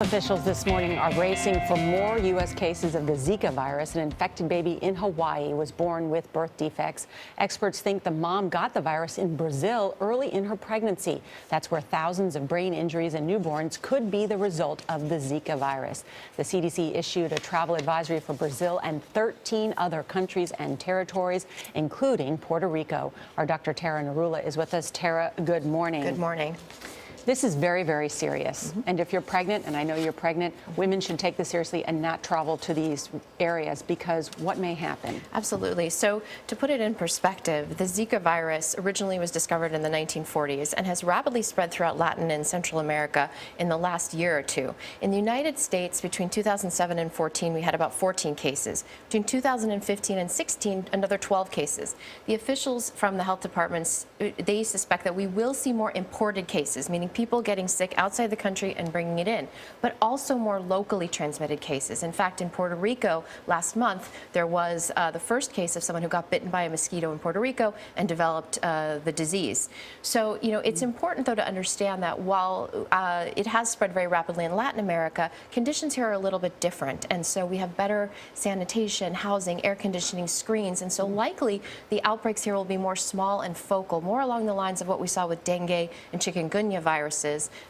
Officials this morning are racing for more U.S. cases of the Zika virus. An infected baby in Hawaii was born with birth defects. Experts think the mom got the virus in Brazil early in her pregnancy. That's where thousands of brain injuries in newborns could be the result of the Zika virus. The CDC issued a travel advisory for Brazil and 13 other countries and territories, including Puerto Rico. Our Dr. Tara Narula is with us. Tara, good morning. Good morning. This is very, very serious. And if you're pregnant, and I know you're pregnant, women should take this seriously and not travel to these areas, because what may happen? Absolutely. So to put it in perspective, the Zika virus originally was discovered in the 1940s and has rapidly spread throughout Latin and Central America in the last year or two. In the United States, between 2007 and 14, we had about 14 cases. Between 2015 and 16, another 12 cases. The officials from the health departments, they suspect that we will see more imported cases, meaning people getting sick outside the country and bringing it in, but also more locally transmitted cases. In fact, in Puerto Rico last month, there was the first case of someone who got bitten by a mosquito in Puerto Rico and developed the disease. So, it's important, though, to understand that while it has spread very rapidly in Latin America, conditions here are a little bit different. And so we have better sanitation, housing, air conditioning, screens. And so likely the outbreaks here will be more small and focal, more along the lines of what we saw with dengue and chikungunya viruses,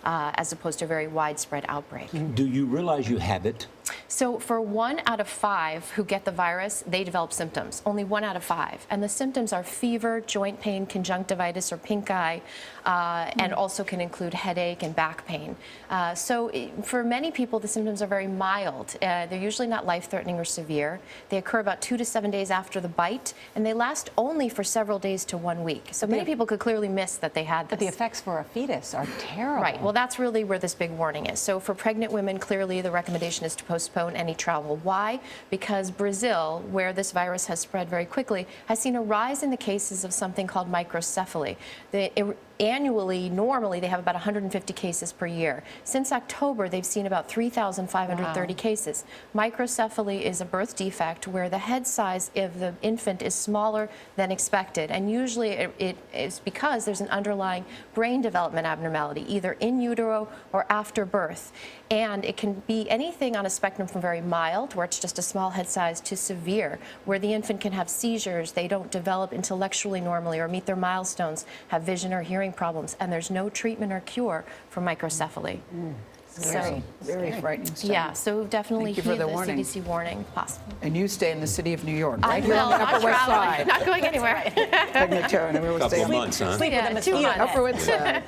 as opposed to a very widespread outbreak. Do you realize you have it? So for 1 out of 5 who get the virus, they develop symptoms. Only 1 out of 5. And the symptoms are fever, joint pain, conjunctivitis or pink eye, and also can include headache and back pain. For many people, the symptoms are very mild. They're usually not life-threatening or severe. They occur about 2 to 7 days after the bite, and they last only for several days to 1 week. So many people could clearly miss that they had this. But the effects for a fetus are terrible. Right. Well, that's really where this big warning is. So for pregnant women, clearly the recommendation is to postpone any travel. Why? Because Brazil, where this virus has spread very quickly, has seen a rise in the cases of something called microcephaly. Annually, normally, they have about 150 cases per year. Since October, they've seen about 3,530 cases. Microcephaly is a birth defect where the head size of the infant is smaller than expected. And usually it is because there's an underlying brain development abnormality, either in utero or after birth. And it can be anything on a spectrum from very mild, where it's just a small head size, to severe, where the infant can have seizures, they don't develop intellectually normally or meet their milestones, have vision or hearing problems, and there's no treatment or cure for microcephaly. So, very frightening stuff. Yeah, so definitely Thank you heed for the the warning. CDC warning if possible. And you stay in the city of New York, I right here on will, the not Upper West traveling, Side. not going anywhere. Pregnant Tara, and we will stay Couple on of months, huh? Sleep with a Yeah, 2 mosquito months. net. Upper West Side.